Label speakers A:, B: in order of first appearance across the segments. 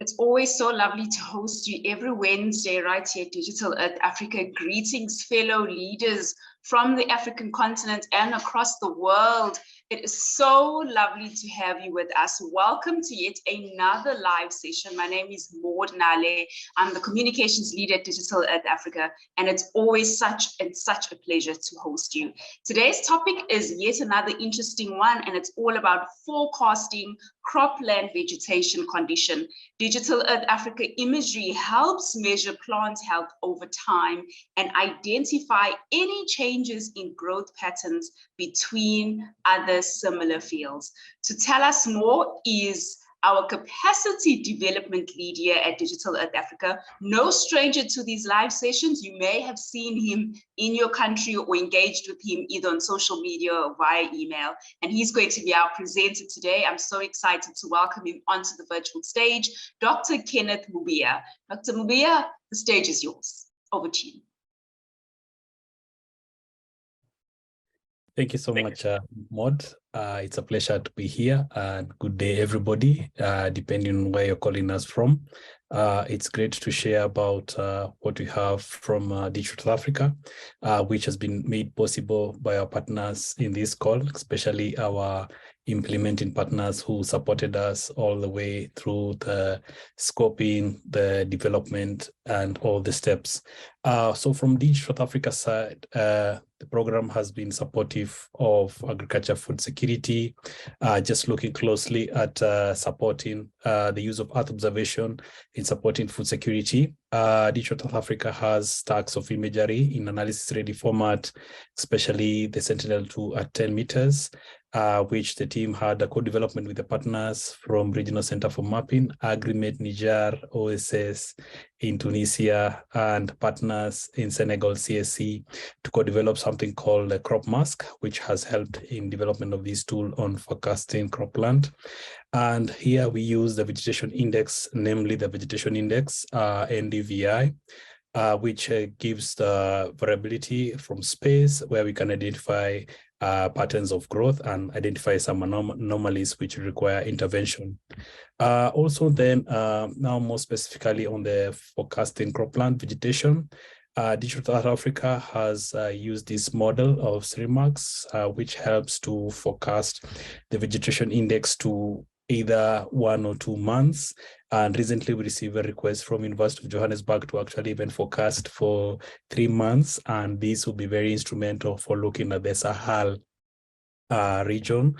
A: It's always so lovely to host you every Wednesday right here at Digital Earth Africa. Greetings, fellow leaders from the African continent and across the world. It is so lovely to have you with us. Welcome to yet another live session. My name is Maud Nale. I'm the communications lead at Digital Earth Africa, and it's always such a pleasure to host you. Today's topic is yet another interesting one, and it's all about forecasting cropland vegetation condition. Digital Earth Africa imagery helps measure plant health over time and identify any changes in growth patterns between other similar fields. To tell us more is our capacity development lead here at Digital Earth Africa. No stranger to these live sessions. You may have seen him in your country or engaged with him either on social media or via email. And he's going to be our presenter today. I'm so excited to welcome him onto the virtual stage, Dr. Kenneth Mubia. Dr. Mubia, the stage is yours. Over to you.
B: Thank you so much, Maud. It's a pleasure to be here, and good day, everybody, depending on where you're calling us from. It's great to share about what we have from Digital Africa, which has been made possible by our partners in this call, especially our implementing partners who supported us all the way through the scoping, the development, and all the steps. So from Digital Africa side, the program has been supportive of agriculture food security, just looking closely at supporting the use of Earth observation in supporting food security. Digital Africa has stacks of imagery in analysis-ready format, especially the Sentinel-2 at 10 meters, which the team had a co-development with the partners from Regional Center for Mapping, AgriMed Niger, OSS in Tunisia, and partners in Senegal, CSC, to co-develop something called a crop mask, which has helped in development of this tool on forecasting cropland. And here we use the vegetation index, namely the vegetation index, NDVI, which gives the variability from space where we can identify patterns of growth and identify some anomalies which require intervention. Also then, now more specifically on the forecasting cropland vegetation, Digital Earth Africa has used this model of CRIMAX, which helps to forecast the vegetation index to either 1 or 2 months. And recently we received a request from University of Johannesburg to actually even forecast for 3 months. And this will be very instrumental for looking at the Sahel region,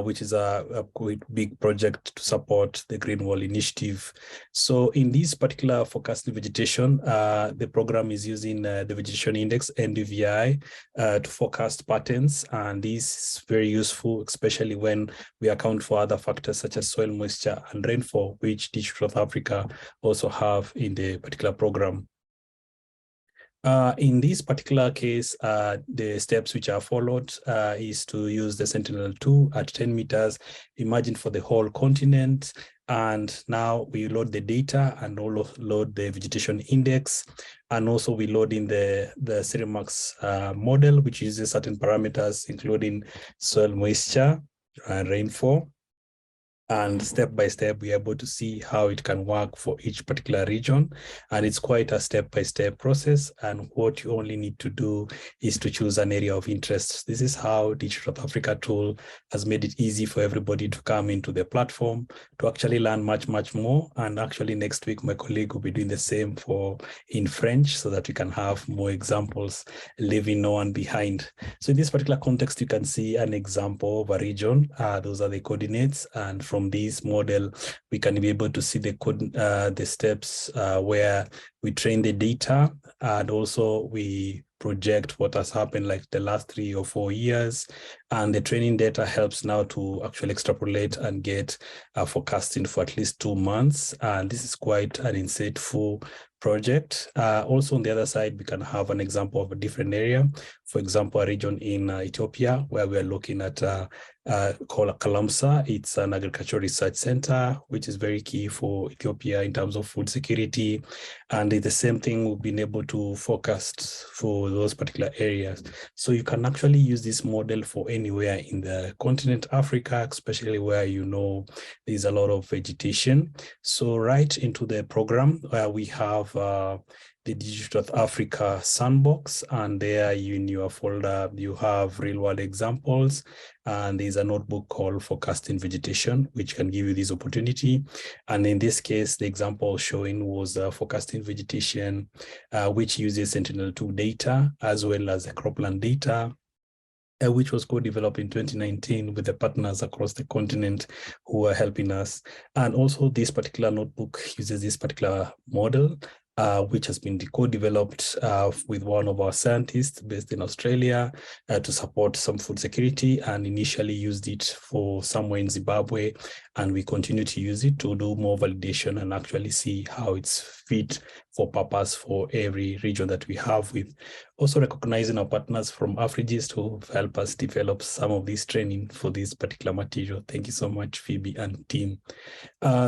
B: which is a quite big project to support the Green Wall Initiative. So in this particular forecasting vegetation, the program is using the vegetation index, NDVI, to forecast patterns. And this is very useful, especially when we account for other factors such as soil moisture and rainfall, which Digital South Africa also have in the particular program. In this particular case, the steps which are followed is to use the Sentinel-2 at 10 meters, imagine for the whole continent. And now we load the data and load the vegetation index. And also we load in the CRIMAX model, which uses certain parameters, including soil moisture and rainfall. And step by step, we are able to see how it can work for each particular region. And it's quite a step-by-step process. And what you only need to do is to choose an area of interest. This is how Digital Africa tool has made it easy for everybody to come into the platform to actually learn much, much more. And actually next week, my colleague will be doing the same in French so that we can have more examples, leaving no one behind. So in this particular context, you can see an example of a region. Those are the coordinates. And from this model, we can be able to see the steps where we train the data, and also we project what has happened like the last 3 or 4 years. And the training data helps now to actually extrapolate and get forecasting for at least 2 months. And this is quite an insightful project. Also on the other side, we can have an example of a different area. For example, a region in Ethiopia where we are looking at called Kalamsa. It's an agricultural research center, which is very key for Ethiopia in terms of food security. And the same thing, we've been able to forecast for those particular areas. So you can actually use this model for anywhere in the continent Africa, especially where there's a lot of vegetation. So right into the program where we have the Digital Africa Sandbox, and there in your folder, you have real world examples, and there's a notebook called Forecasting Vegetation, which can give you this opportunity. And in this case, the example showing was Forecasting Vegetation, which uses Sentinel-2 data as well as the cropland data, which was co-developed in 2019 with the partners across the continent who are helping us. And also this particular notebook uses this particular model, which has been co-developed with one of our scientists based in Australia to support some food security, and initially used it for somewhere in Zimbabwe. And we continue to use it to do more validation and actually see how it's fit for purpose for every region that we have, with also recognizing our partners from Afrigist who help us develop some of this training for this particular material. Thank you so much, Phoebe and team.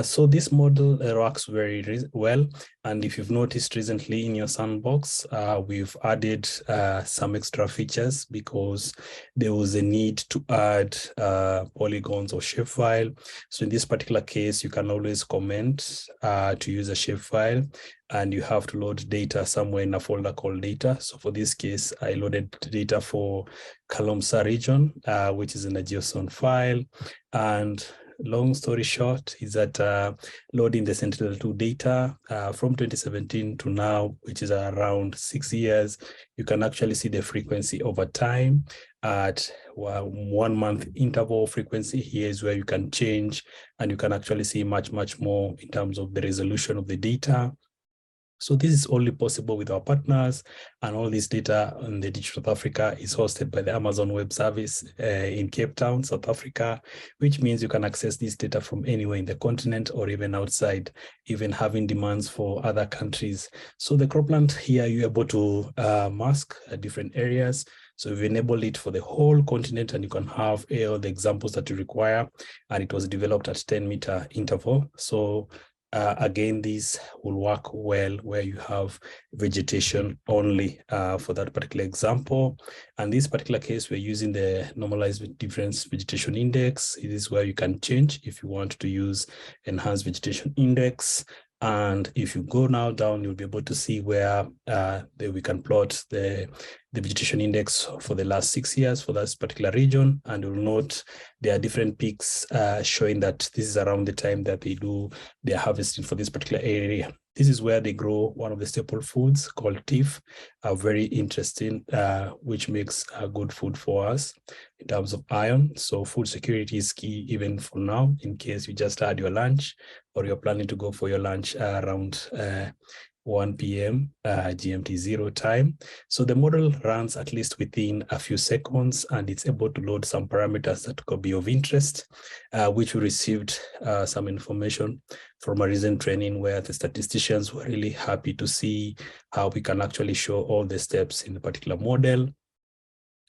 B: So this model works very well. And if you've noticed recently in your sandbox, we've added some extra features because there was a need to add polygons or shapefile. So in this particular case, you can always comment to use a shapefile, and you have to load data somewhere in a folder called data. So for this case, I loaded data for Kalomsa region, which is in a JSON file. And long story short is that loading the Sentinel-2 data from 2017 to now, which is around 6 years, you can actually see the frequency over time at 1 month interval frequency. Here is where you can change, and you can actually see much more in terms of the resolution of the data. So this is only possible with our partners, and all this data on the Digital Africa is hosted by the Amazon Web Service in Cape Town, South Africa, which means you can access this data from anywhere in the continent or even outside, even having demands for other countries. So the cropland here, you're able to mask different areas. So we've enabled it for the whole continent, and you can have all the examples that you require. And it was developed at 10-meter interval. So again, these will work well where you have vegetation only for that particular example. And this particular case, we're using the normalized difference vegetation index. It is where you can change if you want to use enhanced vegetation index. And if you go now down, you'll be able to see where we can plot the vegetation index for the last 6 years for this particular region. And you'll note there are different peaks showing that this is around the time that they're harvesting for this particular area. This is where they grow one of the staple foods called teef, very interesting, which makes good food for us in terms of iron. So food security is key even for now, in case you just had your lunch or you're planning to go for your lunch around 1 p.m. GMT 0 time. So the model runs at least within a few seconds, and it's able to load some parameters that could be of interest, which we received some information from a recent training where the statisticians were really happy to see how we can actually show all the steps in the particular model.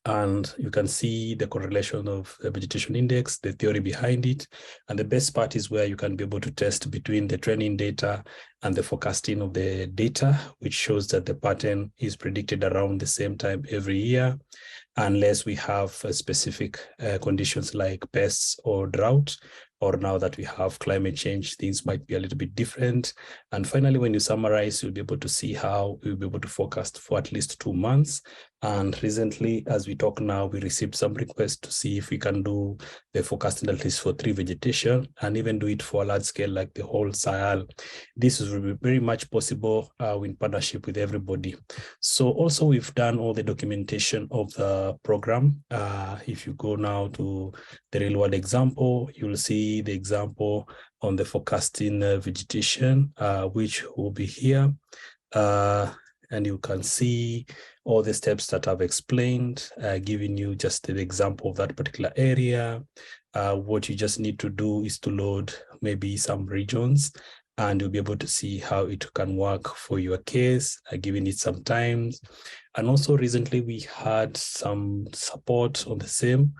B: And you can see the correlation of the vegetation index, the theory behind it. And the best part is where you can be able to test between the training data and the forecasting of the data, which shows that the pattern is predicted around the same time every year, unless we have specific conditions like pests or drought, or now that we have climate change, things might be a little bit different. And finally, when you summarize, you'll be able to see how we'll be able to forecast for at least 2 months. And recently, as we talk now, we received some requests to see if we can do the forecasting at least for tree vegetation, and even do it for a large scale like the whole Sahel. This is very much possible in partnership with everybody. So also we've done all the documentation of the program. If you go now to the real world example, you'll see the example on the forecasting vegetation, which will be here. And you can see all the steps that I've explained, giving you just an example of that particular area. What you just need to do is to load maybe some regions, and you'll be able to see how it can work for your case, giving it some time. And also recently we had some support on the same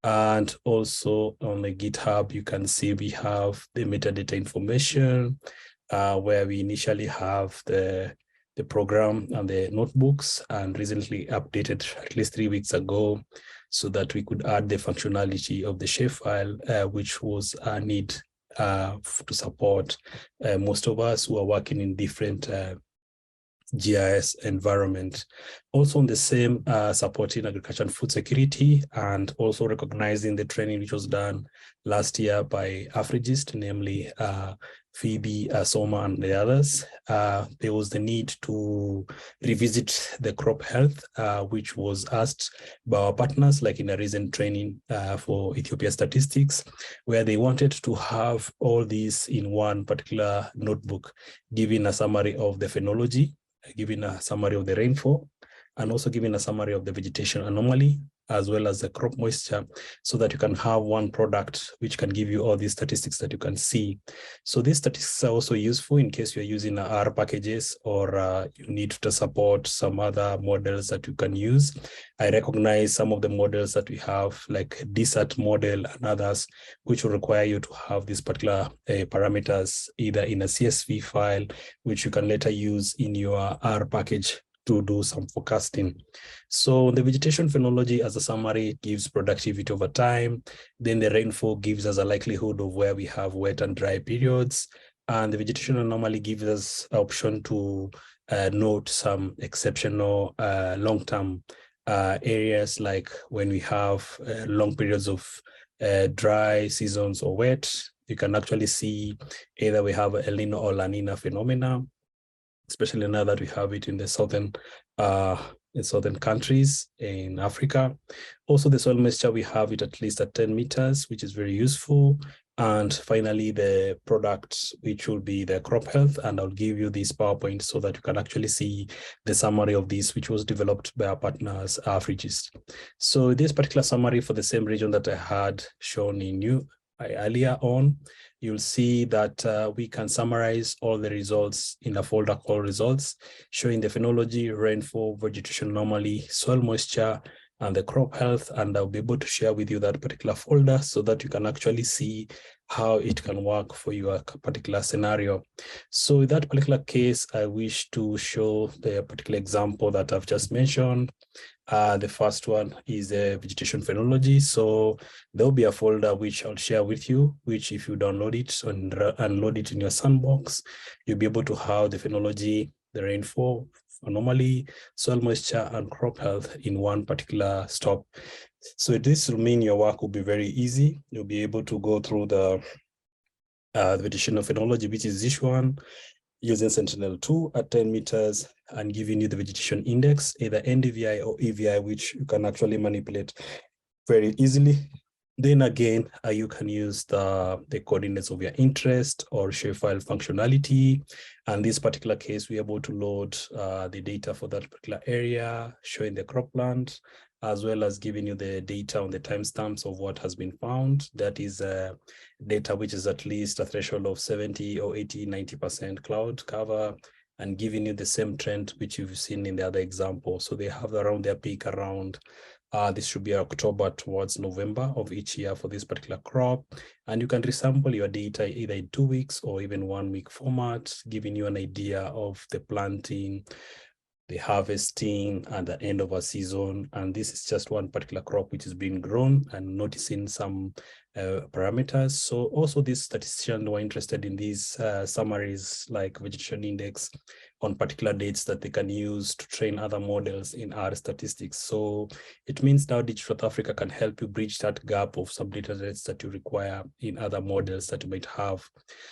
B: And also on the GitHub, you can see we have the metadata information, where we initially have the program and the notebooks, and recently updated at least 3 weeks ago, so that we could add the functionality of the shapefile, which was a need to support most of us who are working in different GIS environment. Also on the same, supporting agriculture and food security, and also recognizing the training which was done last year by Afrigist, namely Phoebe, Soma, and the others. There was the need to revisit the crop health, which was asked by our partners, like in a recent training for Ethiopia Statistics, where they wanted to have all these in one particular notebook, giving a summary of the phenology, giving a summary of the rainfall, and also giving a summary of the vegetation anomaly, as well as the crop moisture, so that you can have one product which can give you all these statistics that you can see. So these statistics are also useful in case you're using R packages, or you need to support some other models that you can use. I recognize some of the models that we have, like DSAT model and others, which will require you to have these particular parameters either in a CSV file, which you can later use in your R package to do some forecasting. So the vegetation phenology, as a summary, gives productivity over time. Then the rainfall gives us a likelihood of where we have wet and dry periods. And the vegetation anomaly gives us an option to note some exceptional long-term areas, like when we have long periods of dry seasons or wet. You can actually see either we have El Nino or La Nina phenomena, especially now that we have it in the southern countries in Africa. Also, the soil moisture, we have it at least at 10 meters, which is very useful. And finally, the product, which will be the crop health. And I'll give you this PowerPoint so that you can actually see the summary of this, which was developed by our partners, Afrigist. So this particular summary for the same region that I had shown in you earlier on, you'll see that we can summarize all the results in a folder called results, showing the phenology, rainfall, vegetation anomaly, soil moisture, and the crop health. And I'll be able to share with you that particular folder so that you can actually see how it can work for your particular scenario. So in that particular case, I wish to show the particular example that I've just mentioned. The first one is a vegetation phenology. So there'll be a folder which I'll share with you, which if you download it and load it in your sandbox, you'll be able to have the phenology, the rainfall, anomaly, soil moisture, and crop health in one particular stop. So this will mean your work will be very easy. You'll be able to go through the vegetation phenology, which is this one, using Sentinel-2 at 10 meters and giving you the vegetation index, either NDVI or EVI, which you can actually manipulate very easily. Then again, you can use the coordinates of your interest or shapefile functionality. And this particular case, we're able to load the data for that particular area, showing the cropland, as well as giving you the data on the timestamps of what has been found. That is data which is at least a threshold of 70 or 80, 90% cloud cover, and giving you the same trend which you've seen in the other example. So they have around their peak around this should be October towards November of each year for this particular crop. And you can resample your data either in 2 weeks or even 1 week format, giving you an idea of the planting, the harvesting, and the end of a season. And this is just one particular crop which is being grown, and noticing some parameters. So also these statisticians were interested in these summaries like vegetation index on particular dates that they can use to train other models in R statistics. So it means now Digital South Africa can help you bridge that gap of some data sets that you require in other models that you might have.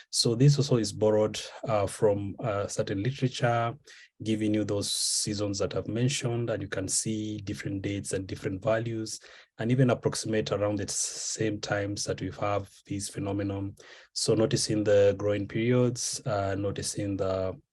B: So this also is borrowed from certain literature, giving you those seasons that I've mentioned, and you can see different dates and different values, and even approximate around the same times that we have these phenomenon. So noticing the growing periods, noticing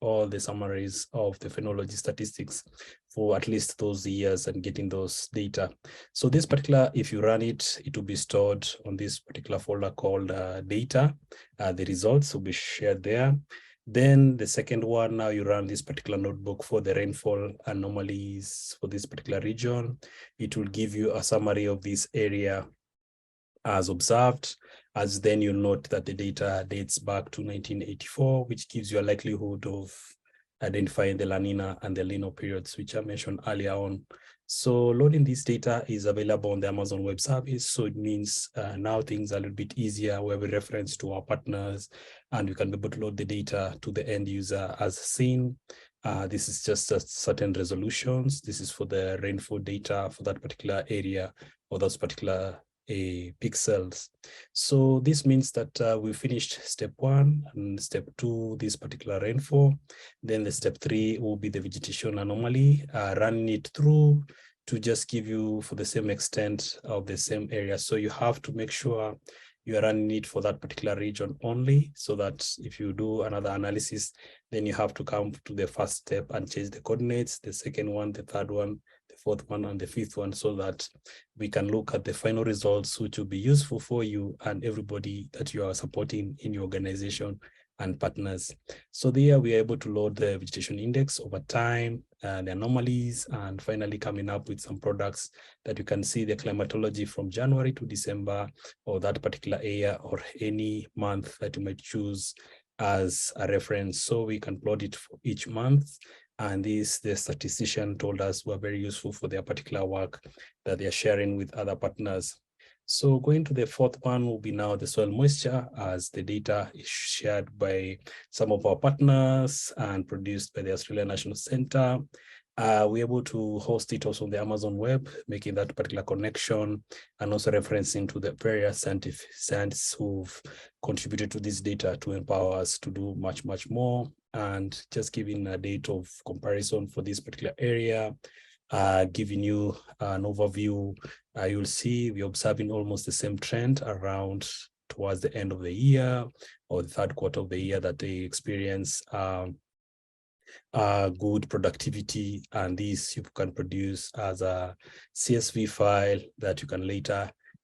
B: all the summaries of the phenology statistics for at least those years and getting those data. So this particular, if you run it, it will be stored on this particular folder called data. The results will be shared there. Then the second one, now you run this particular notebook for the rainfall anomalies for this particular region. It will give you a summary of this area as observed, as then you'll note that the data dates back to 1984, which gives you a likelihood of identifying the La Nina and the El Nino periods, which I mentioned earlier on. So loading this data is available on the Amazon Web Service. So it means now things are a little bit easier where we reference to our partners and we can be able to load the data to the end user as seen. This is just certain resolutions. This is for the rainfall data for that particular area or those particular pixels. So this means that we finished step 1 and step 2, this particular rainfall. Then the step 3 will be the vegetation anomaly, running it through to just give you for the same extent of the same area. So you have to make sure you are running it for that particular region only, so that if you do another analysis, then you have to come to the first step and change the coordinates, the second one, the third one, the fourth one, and the fifth one, so that we can look at the final results, which will be useful for you and everybody that you are supporting in your organization and partners. So there we are able to load the vegetation index over time, the anomalies, and finally coming up with some products that you can see the climatology from January to December, or that particular area, or any month that you might choose as a reference. So we can plot it for each month. And this, the statistician told us, were very useful for their particular work that they're sharing with other partners. So going to the fourth one will be now the soil moisture, as the data is shared by some of our partners and produced by the Australian National Centre. We're able to host it also on the Amazon web, making that particular connection and also referencing to the various scientists who've contributed to this data to empower us to do much, much more. And just giving a date of comparison for this particular area, giving you an overview. You'll see we're observing almost the same trend around towards the end of the year or the third quarter of the year, that they experience good productivity, and this you can produce as a CSV file that you can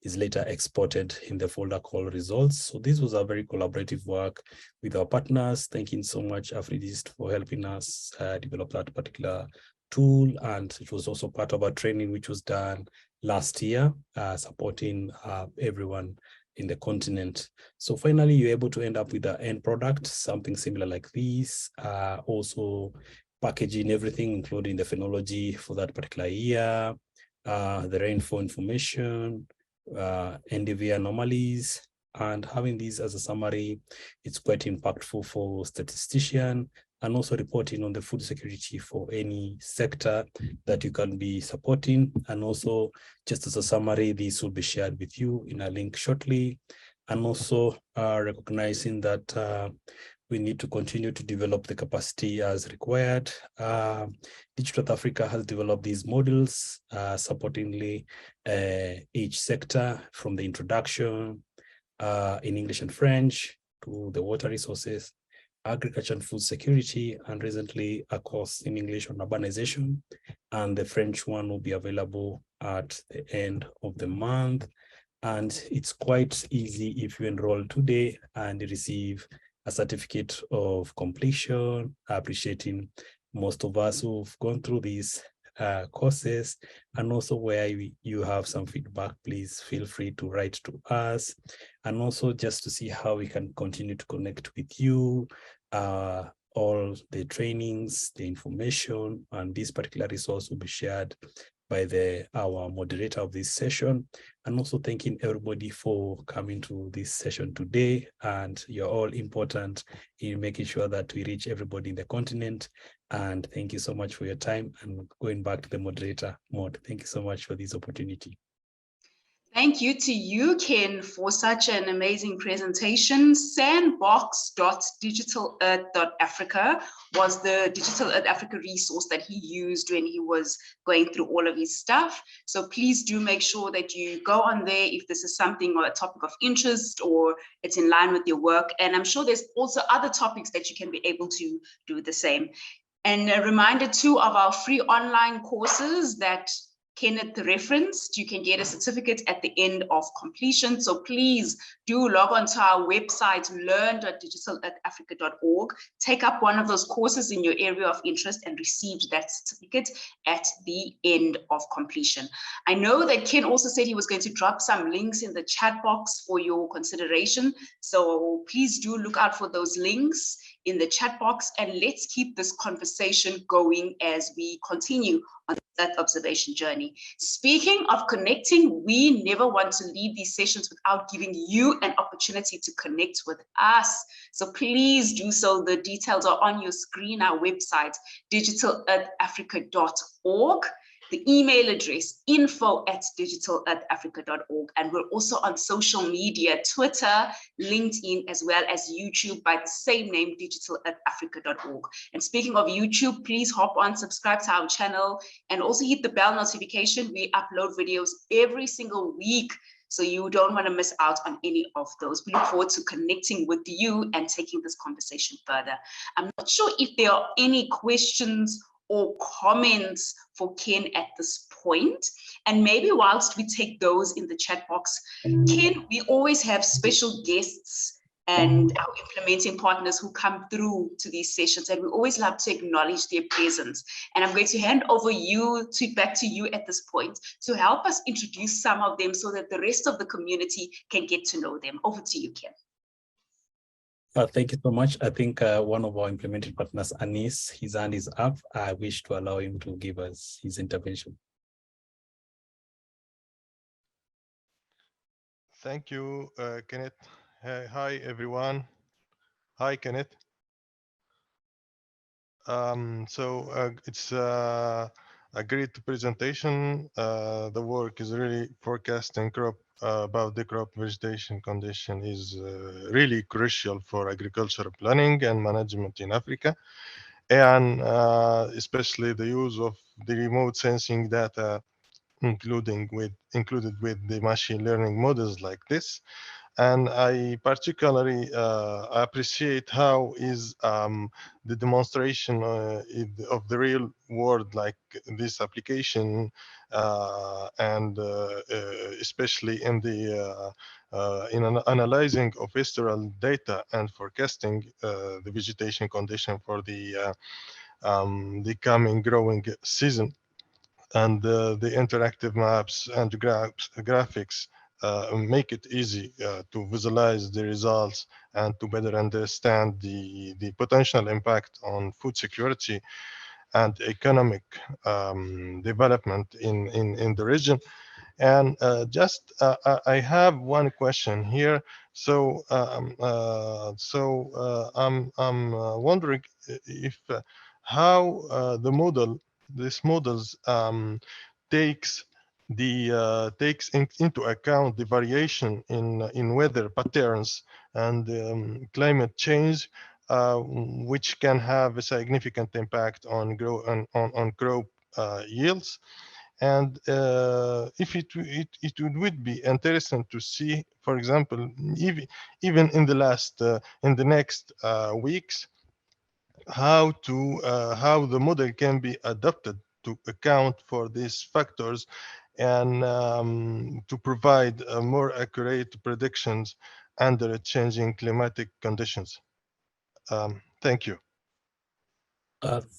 B: is later exported in the folder called results. So this was a very collaborative work with our partners. Thank you so much, Afridist, for helping us develop that particular tool. And it was also part of our training, which was done last year, supporting everyone in the continent. So finally, you're able to end up with the end product, something similar like this, also packaging everything, including the phenology for that particular year, the rainfall information, NDV anomalies, and having these as a summary. It's quite impactful for statistician, and also reporting on the food security for any sector that you can be supporting. And also, just as a summary, this will be shared with you in a link shortly. And also recognizing that we need to continue to develop the capacity as required. Digital Africa has developed these models supporting each sector, from the introduction in English and French to the water resources, agriculture and food security, and recently a course in English on urbanization. And the French one will be available at the end of the month. And it's quite easy if you enroll today and receive a certificate of completion, appreciating most of us who've gone through these courses. And also where you have some feedback, please feel free to write to us. And also just to see how we can continue to connect with you, all the trainings, the information, and this particular resource will be shared by our moderator of this session. And also thanking everybody for coming to this session today. And you're all important in making sure that we reach everybody in the continent. And thank you so much for your time. And going back to the moderator, Maud, thank you so much for this opportunity.
A: Thank you to you, Ken, for such an amazing presentation. Sandbox.digitalearth.africa was the Digital Earth Africa resource that he used when he was going through all of his stuff. So please do make sure that you go on there if this is something or a topic of interest or it's in line with your work. And I'm sure there's also other topics that you can be able to do the same. And a reminder too of our free online courses that Kenneth referenced, you can get a certificate at the end of completion. So please do log on to our website, learn.digital@africa.org, take up one of those courses in your area of interest and receive that certificate at the end of completion. I know that Ken also said he was going to drop some links in the chat box for your consideration. So please do look out for those links in the chat box, and let's keep this conversation going as we continue on that observation journey. Speaking of connecting, we never want to leave these sessions without giving you an opportunity to connect with us. So please do so. The details are on your screen, our website, digital@africa.org. The email address, info@digital@africa.org. And we're also on social media, Twitter, LinkedIn, as well as YouTube by the same name, digital@africa.org. And speaking of YouTube, please hop on, subscribe to our channel, and also hit the bell notification. We upload videos every single week, so you don't want to miss out on any of those. We look forward to connecting with you and taking this conversation further. I'm not sure if there are any questions or comments for Ken at this point. And maybe whilst we take those in the chat box, Ken, we always have special guests and our implementing partners who come through to these sessions, and we always love to acknowledge their presence. And I'm going to hand over back to you at this point to help us introduce some of them so that the rest of the community can get to know them. Over to you, Ken.
B: Thank you so much. I think one of our implementing partners, Anis, his hand is up. I wish to allow him to give us his intervention.
C: Thank you, Kenneth. Hi, everyone. Hi, Kenneth. It's a great presentation. The work is really forecasting crop about the crop vegetation condition is really crucial for agricultural planning and management in Africa, and especially the use of the remote sensing data included with the machine learning models like this. And I particularly appreciate how is the demonstration of the real world, like this application, and especially in the analyzing of historical data and forecasting the vegetation condition for the coming growing season. And the interactive maps and graphics make it easy to visualize the results and to better understand the potential impact on food security and economic development in the region. And I have one question here. So I'm wondering if how this models takes into account the variation in weather patterns and climate change, which can have a significant impact on crop yields. And if it would be interesting to see, for example, even in the next weeks, how the model can be adapted to account for these factors and to provide more accurate predictions under changing climatic conditions. Thank you.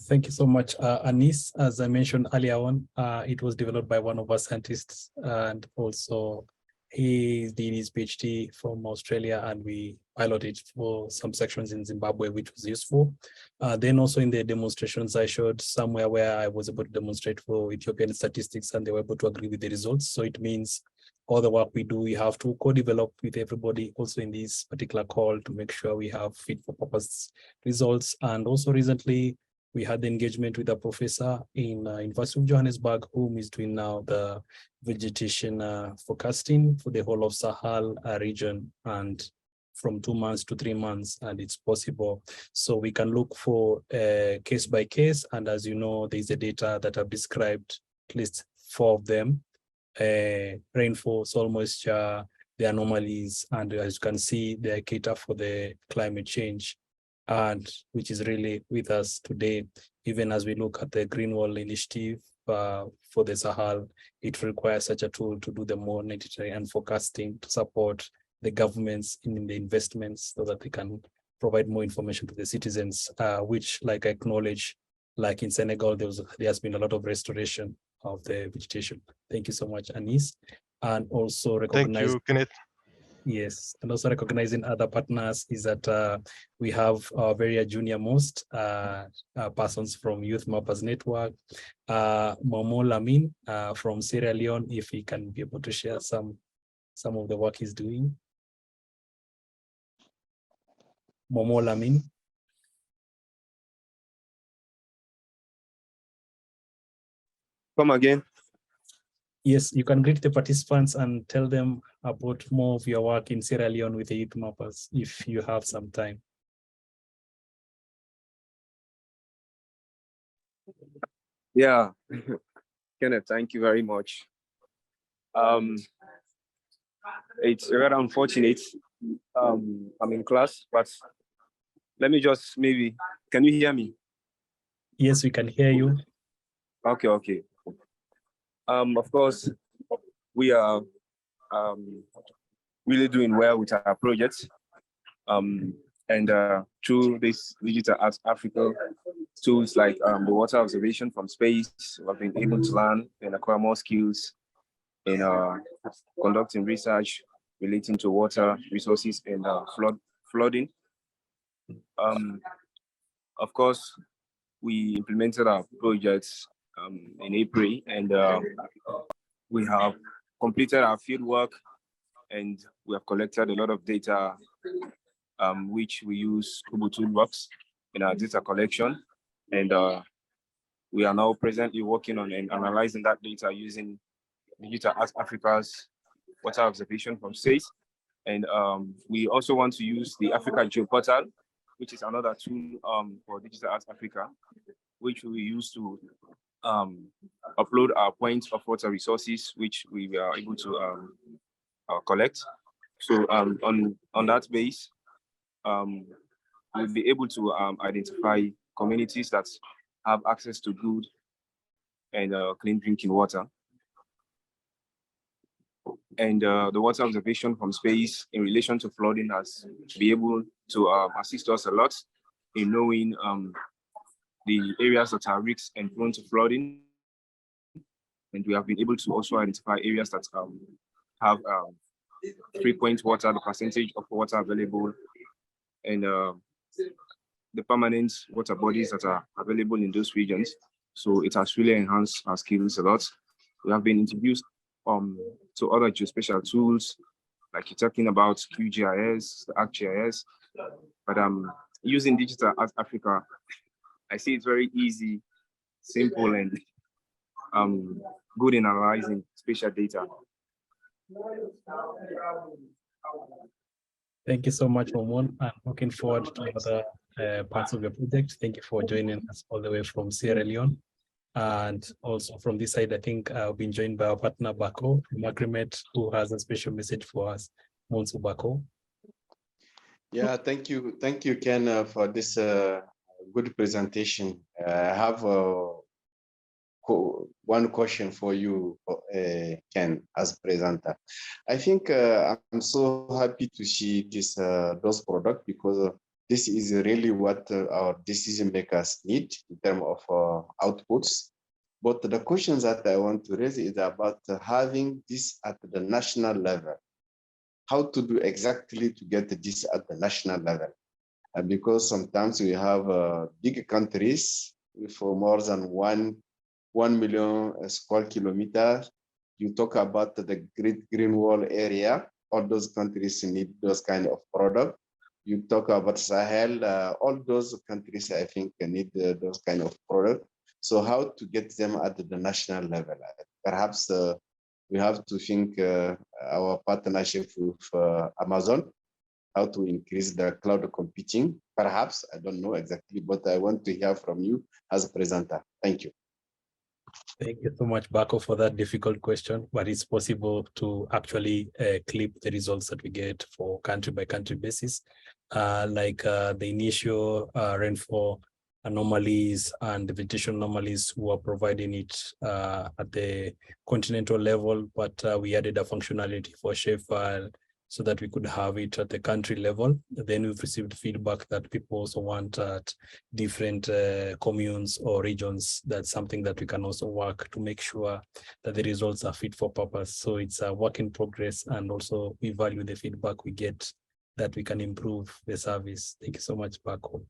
B: Thank you so much, Anis. As I mentioned earlier on, it was developed by one of our scientists, and also he did his PhD from Australia, and we piloted for some sections in Zimbabwe, which was useful. Then also in the demonstrations, I showed somewhere where I was able to demonstrate for Ethiopian statistics, and they were able to agree with the results. So it means all the work we do, we have to co-develop with everybody also in this particular call to make sure we have fit for purpose results. And also recently, we had the engagement with a professor in University of Johannesburg, whom is doing now the vegetation forecasting for the whole of Sahel region, and from 2 months to 3 months, and it's possible. So we can look for case by case, and as you know, there's the data that I've described, at least 4 of them, rainfall, soil moisture, the anomalies, and as you can see, they cater for the climate change, and which is really with us today, even as we look at the Green Wall Initiative for the Sahel, it requires such a tool to do the monitoring and forecasting to support the governments in the investments so that they can provide more information to the citizens, which, like I acknowledge, like in Senegal, there has been a lot of restoration of the vegetation. Thank you so much, Anis. And also recognize.
C: Thank you, Kenneth.
B: Yes, and also recognizing other partners is that we have very junior most persons from Youth Mappers Network, Momo Lamin from Sierra Leone, if he can be able to share some of the work he's doing. Momo Lamin.
D: Come again.
B: Yes, you can greet the participants and tell them about more of your work in Sierra Leone with the Youth Mappers, if you have some time.
D: Yeah, Kenneth, thank you very much. It's rather unfortunate. I'm in class, but let me just maybe, can you hear me?
B: Yes, we can hear you.
D: Okay. Of course, we are really doing well with our projects. And through this Digital Arts Africa tools like the water observation from space, we've been able to learn and acquire more skills in conducting research relating to water resources and flooding. Of course, we implemented our projects in April, and we have completed our field work, and we have collected a lot of data, which we use Kubu Toolbox in our data collection. And we are now presently working on and analyzing that data using Digital Arts Africa's water observation from space. And we also want to use the Africa Geoportal, which is another tool for Digital Arts Africa, which we use to upload our points of water resources, which we are able to collect. So on that base, we'll be able to identify communities that have access to good and clean drinking water. And the water observation from space in relation to flooding has been able to assist us a lot in knowing the areas that are risks and prone to flooding. And we have been able to also identify areas that have frequent water, the percentage of water available, and the permanent water bodies that are available in those regions. So it has really enhanced our skills a lot. We have been introduced to other geospatial tools, like you're talking about QGIS, the ArcGIS, but using Digital Arts Africa, I see it's very easy, simple, and good in analyzing spatial data.
B: Thank you so much, Momon. I'm looking forward to other parts of your project. Thank you for joining us all the way from Sierra Leone. And also from this side, I think I've been joined by our partner, Bako, from Agrimet, who has a special message for us. Monsu Bako.
E: Yeah, thank you, Ken, for this good presentation. I have one question for you, Ken, as presenter. I think I'm so happy to see this those products, because this is really what our decision makers need in terms of outputs. But the questions that I want to raise is about having this at the national level. How to do exactly to get this at the national level? Because sometimes we have big countries with more than 1 million square kilometers. You talk about the Great Green Wall area. All those countries need those kind of products. You talk about Sahel. All those countries, I think, need those kind of products. So how to get them at the national level? Perhaps we have to think our partnership with Amazon, how to increase the cloud computing. Perhaps, I don't know exactly, but I want to hear from you as a presenter. Thank you.
B: Thank you so much, Bako, for that difficult question, but it's possible to actually clip the results that we get for country by country basis. Like the initial rainfall anomalies and the vegetation anomalies who are providing it at the continental level, but we added a functionality for shapefile so that we could have it at the country level. Then we've received feedback that people also want at different communes or regions. That's something that we can also work to make sure that the results are fit for purpose. So it's a work in progress, and also we value the feedback we get that we can improve the service. Thank you so much, Paco.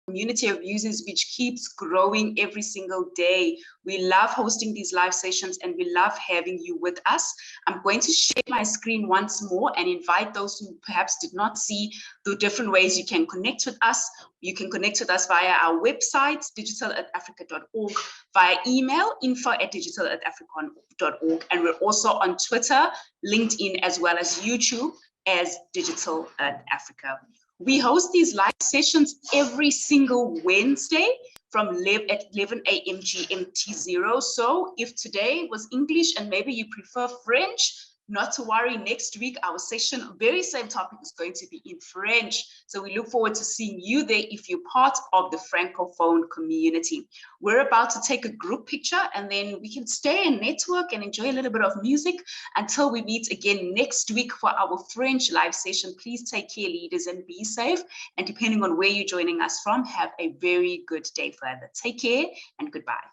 A: Community of users, which keeps growing every single day. We love hosting these live sessions and we love having you with us. I'm going to share my screen once more and invite those who perhaps did not see the different ways you can connect with us. You can connect with us via our website, digital@africa.org, via email, info@digital@africa.org, and we're also on Twitter, LinkedIn, as well as YouTube as Digital Africa. We host these live sessions every single Wednesday from 11 a.m. GMT0. So if today was English and maybe you prefer French, not to worry, next week our session, very same topic, is going to be in French. So we look forward to seeing you there if you're part of the Francophone community. We're about to take a group picture and then we can stay and network and enjoy a little bit of music until we meet again next week for our French live session. Please take care, leaders, and be safe. And depending on where you're joining us from, have a very good day further. Take care and goodbye.